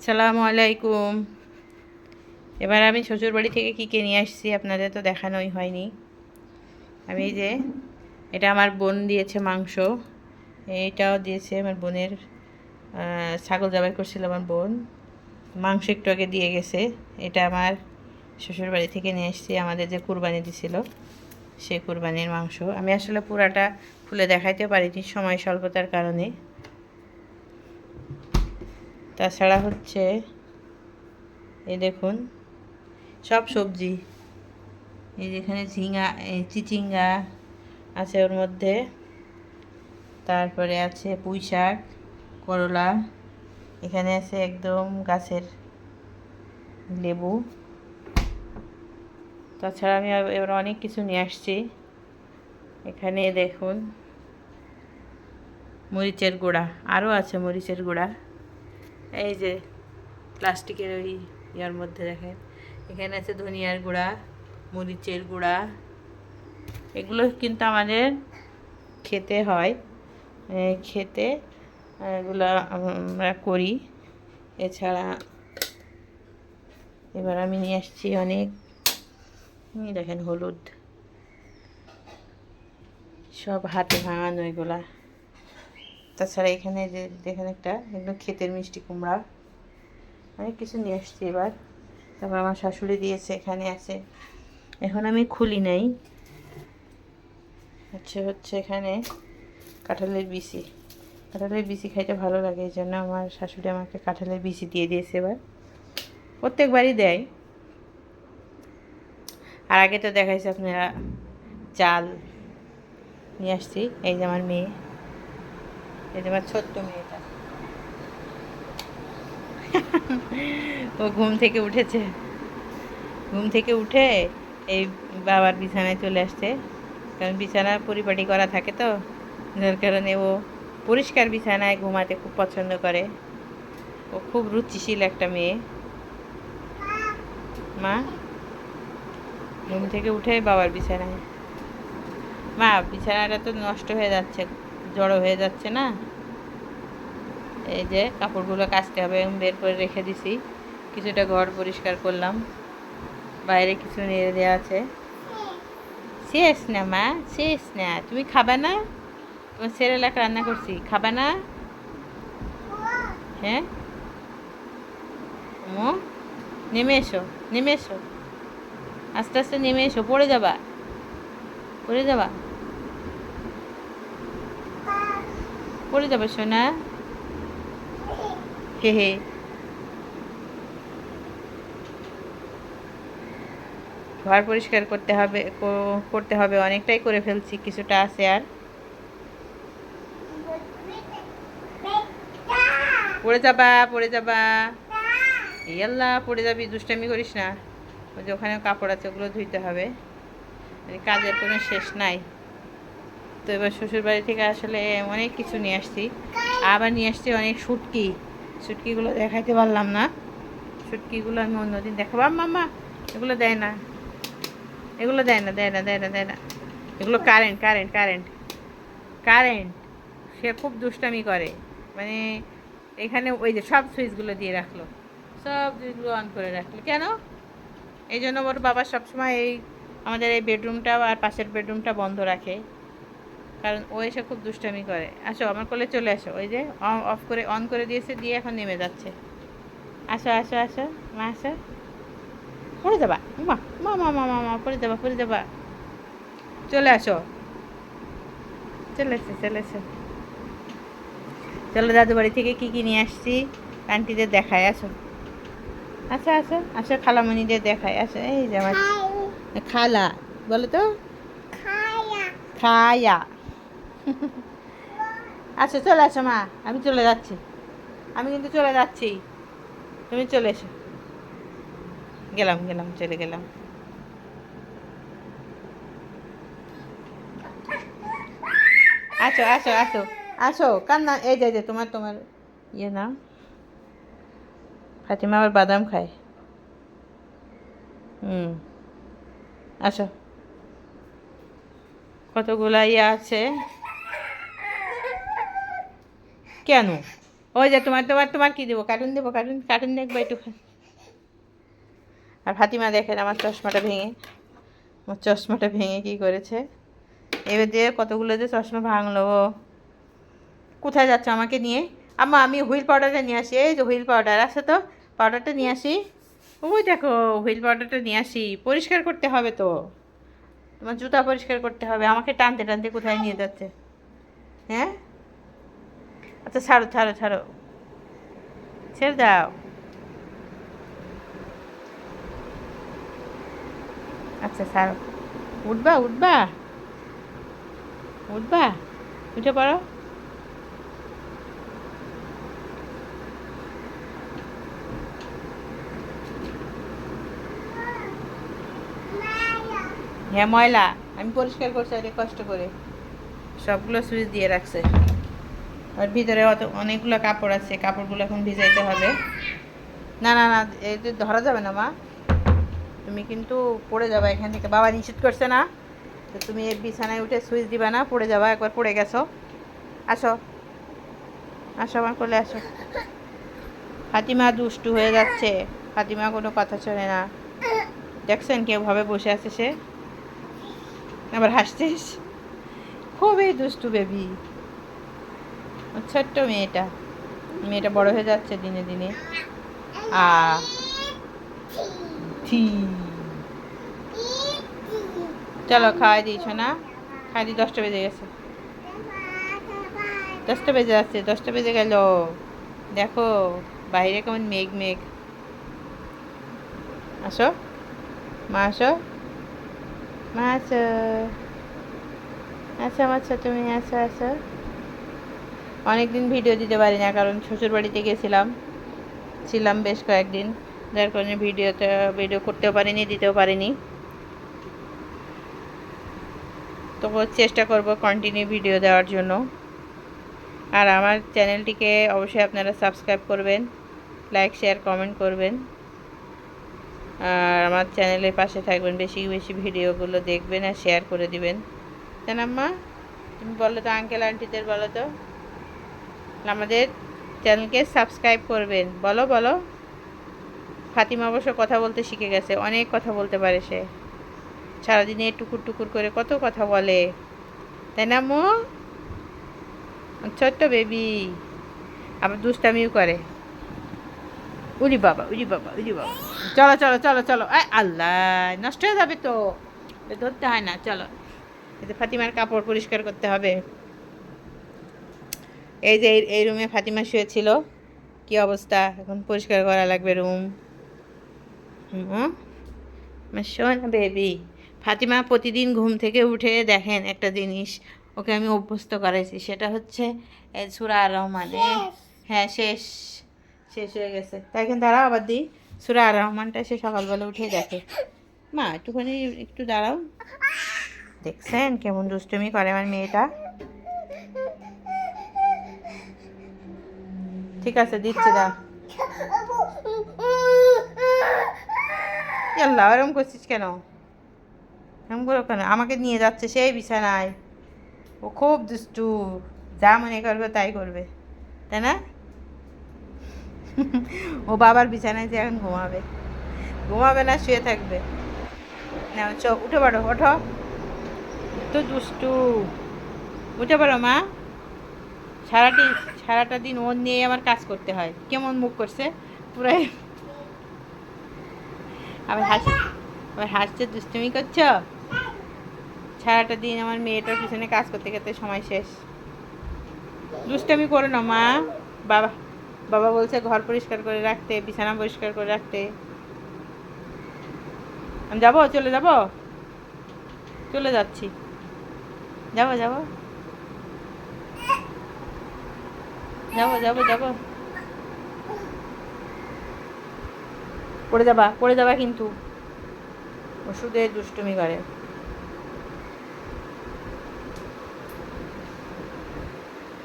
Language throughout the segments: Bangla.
আসসালামু আলাইকুম। এবার আমি শ্বশুরবাড়ি থেকে কী নিয়ে আসছি আপনাদের তো দেখানোই হয়নি। আমি এই যে এটা আমার বোন দিয়েছে মাংস, এইটাও দিয়েছে আমার বোনের। ছাগল জবাই করছিল আমার বোন, মাংস একটু আগে দিয়ে গেছে। এটা আমার শ্বশুরবাড়ি থেকে নিয়ে এসেছি, আমাদের যে কুরবানি দিছিল সেই কুরবানির মাংস। আমি আসলে পুরাটা খুলে দেখাইতে পারিনি সময় স্বল্পতার কারণে। তাছাড়া হচ্ছে এই দেখুন সব সবজি, এই যেখানে ঝিঙা, চিচিঙ্গা আছে ওর মধ্যে, তারপরে আছে পুঁই শাক, করলা, এখানে আছে একদম গাছের লেবু। তাছাড়া আমি এবার অনেক কিছু নিয়ে আসছি। এখানে দেখুন মরিচের গুঁড়া, আরও আছে মরিচের গুঁড়া, এই যে প্লাস্টিকের ওই ইয়ার মধ্যে দেখেন। এখানে আছে ধনিয়ার গুঁড়া, মরিচের গুঁড়া। এগুলো কিন্তু আমাদের খেতে হয়, খেতে এগুলো আমরা করি। এছাড়া এবার আমি নিয়ে আসছি অনেক, দেখেন হলুদ, সব হাতে ভাঙানো এগুলা। তাছাড়া এখানে যে দেখেন একটা একদম ক্ষেতের মিষ্টি কুমড়া, অনেক কিছু নিয়ে আসছি এবার। তারপর আমার শাশুড়ি দিয়েছে, এখানে আছে, এখন আমি খুলি নাই। হচ্ছে এখানে কাঁঠালের বিচি, কাঁঠালের বিচি খাইতে ভালো লাগে, এই জন্য আমার শাশুড়ি আমাকে কাঁঠালের বিচি দিয়ে দিয়েছে এবার। প্রত্যেকবারই দেয়। আর আগে তো দেখাইছে আপনারা চাল নিয়ে আসছি। এই যে আমার মেয়ে, এই যে আমার ছোট্ট মেয়েটা, ও ঘুম থেকে উঠেছে, ঘুম থেকে উঠে এই বাবার বিছানায় চলে আসছে। কারণ বিছানা পরিপাটি করা থাকে তো, যার কারণে ও পরিষ্কার বিছানায় ঘুমাতে খুব পছন্দ করে। ও খুব রুচিশীল একটা মেয়ে। মা ঘুম থেকে উঠে বাবার বিছানায়, মা বিছানাটা তো নষ্ট হয়ে যাচ্ছে, জড়ো হয়ে যাচ্ছে না, এই যে কাপড়গুলো কাচতে হবে, বের করে রেখে দিছি। কিছুটা ঘর পরিষ্কার করলাম, বাইরে কিছু নেড়ে দেওয়া আছে। শেষ না মা, শেষ না, তুমি খাবে না? তোমার সেরেলাক রান্না করছি, খাবে না? হ্যাঁ মো, নেমে এসো, নেমে এসো, আস্তে আস্তে নেমে এসো, পড়ে যাবা, পড়ে যাবা, পড়ে যাবে সোনা। হে হে, ঘর পরিষ্কার করতে হবে অনেকটাই করে ফেলছি, কিছুটা আছে আর। পড়ে যাবা, পড়ে যাবা, ইয়াল্লা পড়ে যাবি, দুষ্টামি করিস না। ওই যে ওখানে কাপড় আছে, ওগুলো ধুইতে হবে, কাজের কোনো শেষ নাই। তো এবার শ্বশুরবাড়ি থেকে আসলে অনেক কিছু নিয়ে আসছি, আবার নিয়ে আসছি অনেক শুটকি। শুটকিগুলো দেখাইতে পারলাম না, শুটকিগুলো আমি অন্যদিন দেখাবো। মাম্মা এগুলো দেয় না, এগুলো দেয় না, দেয় না, দেয় না, দেয় না, এগুলো কারেন্ট, কারেন্ট, কারেন্ট, কারেন্ট। সে খুব দুষ্টামি করে, মানে এখানে ওই যে সব সুইচগুলো দিয়ে রাখলো, সব সুইচগুলো অন করে রাখলো কেন? এই জন্য ওর বাবা সবসময় এই আমাদের এই বেডরুমটা আর পাশের বেডরুমটা বন্ধ রাখে, কারণ ও এসে খুব দুষ্টামি করে। আসো আমার কোলে চলে আসো, ওই যে অফ করে অন করে দিয়েছে, দিয়ে এখন নেমে যাচ্ছে। আসো আসো আসো মা, আসো, পড়ে যাবা মা, মা মা মা মা মা, পড়ে যাবা, পড়ে যাবা, চলে আসো, চলে এসো, চলে এসো। চলো দাদু বাড়ি থেকে কী নিয়ে আসছি আন্টিদের দেখায়, আসো, আচ্ছা আসো, আসো খালামণিদের দেখায়, আসো। এই যে আমার খালা, বলো তো খায়া। আচ্ছা চলে আসো মা, আমি চলে যাচ্ছি, আমি কিন্তু চলে যাচ্ছি, তুমি চলে এসো। গেলাম গেলাম, চলে গেলাম। আসো আসো আসো, আসো কান্না, এই যে তোমার তোমার ইয়ে না, ফাতিমা আবার বাদাম খায়। আসো, কতগুলা ইয়ে আছে, কেন ওই যে তোমার তোমার তোমার কি দেবো, কার্টুন দেবো, কার্টুন কার্টুন দেখবো একটু। আর ফাতিমা দেখেন আমার চশমাটা ভেঙে, আমার চশমাটা ভেঙে কী করেছে, এবার দিয়ে কতগুলো যে চশমা ভাঙলো। কোথায় যাচ্ছ আমাকে নিয়ে? আম্মা আমি হুইল পাউডারটা নিয়ে আসি, এই যে হুইল পাউডার আছে তো, পাউডারটা নিয়ে আসি। ওই দেখো হুইল পাউডারটা নিয়ে আসি, পরিষ্কার করতে হবে তো, তোমার জুতা পরিষ্কার করতে হবে, আমাকে টানতে টানতে কোথায় নিয়ে যাচ্ছে? হ্যাঁ আচ্ছা ছাড়ো ছাড়ো ছাড়ো, ছেড়ে দাও। আচ্ছা ছাড়ো, উঠবা উঠবা উঠবা, উঠে পড়ো। হ্যাঁ ময়লা, আমি পরিষ্কার করছি অনেক কষ্ট করে, সবগুলো সুইচ দিয়ে রাখছে। আর ভিতরে অনেকগুলো কাপড় আছে, কাপড়গুলো এখন ভিজাইতে হবে। না না না, এতে ধরা যাবে না মা, তুমি কিন্তু পড়ে যাবা এখান থেকে, বাবা নিষেধ করছে না, তো তুমি এই বিছানায় উঠে সুইচ দিবা না, পড়ে যাবা, একবার পড়ে গেছো। আসো আসো আমার কোলে আসো। ফাতিমা দুষ্টু হয়ে যাচ্ছে, ফাতিমা কোনো কথা শোনে না, দেখছেন কেউভাবে বসে আছে সে, আবার হাসছিস, খুবই দুষ্টু বেবি, ছোট্ট মেয়েটা, মেয়েটা বড় হয়ে যাচ্ছে দিনে দিনে। আ থি, চলো খাওয়াই দিয়েছো না, খাই দি, 10টা বেজে গেছে, 10টা বেজে যাচ্ছে, 10টা বেজে গেল, দেখো বাইরে কেমন মেঘ মেঘ। আসো মা, আসো মা, আসো, আসো আমার ছোট মেয়ে, আসো আসো। অনেকদিন ভিডিও দিতে পারি না, কারণ শ্বশুর বাড়িতে ছিলাম বেশ কয়েকদিন, যার কারণে ভিডিও করতেও পারিনি, দিতেও পারিনি। তবুও চেষ্টা করব কন্টিনিউ ভিডিও দেওয়ার জন্য। আর আমার চ্যানেলটিকে অবশ্যই আপনারা সাবস্ক্রাইব করবেন, লাইক শেয়ার কমেন্ট করবেন, আর আমার চ্যানেলের পাশে থাকবেন, বেশি বেশি ভিডিওগুলো দেখবেন আর শেয়ার করে দিবেন। তাই না আম্মা? তুমি বলো তো, আঙ্কেল আন্টিদের বলো তো আমাদের চ্যানেলকে সাবস্ক্রাইব করবেন, বলো বলো। ফাতিমা অবশ্য কথা বলতে শিখে গেছে, অনেক কথা বলতে পারে সে, সারাদিনে টুকুর টুকুর করে কত কথা বলে, তাই না আম্মু? ছোট্ট বেবি, আবার দুষ্টামিও করে। উরি বাবা উরি বাবা উরি বাবা, চলো চলো চলো চলো, আল্লাহ নষ্ট হয়ে যাবে তো, ধরতে হয় না, চলো। এতে ফাতিমার কাপড় পরিষ্কার করতে হবে। এই যে এই রুমে ফাতিমা শুয়েছিল, কি অবস্থা, এখন পরিষ্কার করা লাগবে রুম। শোনা বেবি, ফাতিমা প্রতিদিন ঘুম থেকে উঠে দেখেন একটা জিনিস, ওকে আমি অভ্যস্ত করাইছি, সেটা হচ্ছে সূরা আর রহমানে, হ্যাঁ শেষ শেষ হয়ে গেছে, তাই কিন্তু দাঁড়াও আবার দিই, সূরা আর রহমানটা সে সকালবেলা উঠে দেখে। মা একটুখানি একটু দাঁড়াও, দেখছেন কেমন দুষ্টুমি করে আমার মেয়েটা। ঠিক আছে দিচ্ছি, দা আল্লাহ এরকম করছিস কেন, এরকম করো কেন, আমাকে নিয়ে যাচ্ছে সেই বিছানায়, ও খুব দুষ্টু, যা মনে করবে তাই করবে, তাই না? ও বাবার বিছানায় যে এখন ঘুমাবে, ঘুমাবে না, শুয়ে থাকবে না, চোখ উঠে পড়ো, ওঠো, তো দুষ্টু, উঠে পড়ো মা। সারাটি সারাটা দিন ওর নিয়ে আমার কাজ করতে হয়, কেমন মুখ করছে পুরাই, আবার হাসছে দুষ্টুমি করছো, সারাটা দিন আমার মেয়েটার পিছনে কাজ করতে করতে সময় শেষ। দুষ্টামি করো না মা, বাবা বাবা বলছে ঘর পরিষ্কার করে রাখতে, বিছানা পরিষ্কার করে রাখতে। আমি যাবো, চলে যাবো, চলে যাচ্ছি, যাবো যাবো যাবো যাবো যাবো, পড়ে যাবা কিন্তু, ওষুধে দুষ্টুমি করে।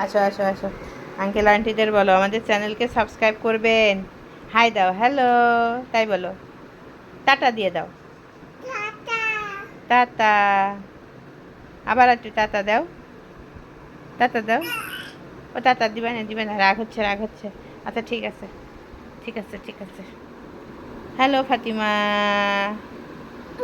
আসো আসো আসো, আঙ্কেল আন্টিদের বলো আমাদের চ্যানেলকে সাবস্ক্রাইব করবেন, হাই দাও, হ্যালো তাই বলো, টাটা দিয়ে দাও, টাটা, আবার একটু টাটা দাও, টাটা দাও। ও তাতা দিবে না, রাগ হচ্ছে রাগ হচ্ছে। আচ্ছা ঠিক আছে ঠিক আছে ঠিক আছে। হ্যালো ফাতিমা।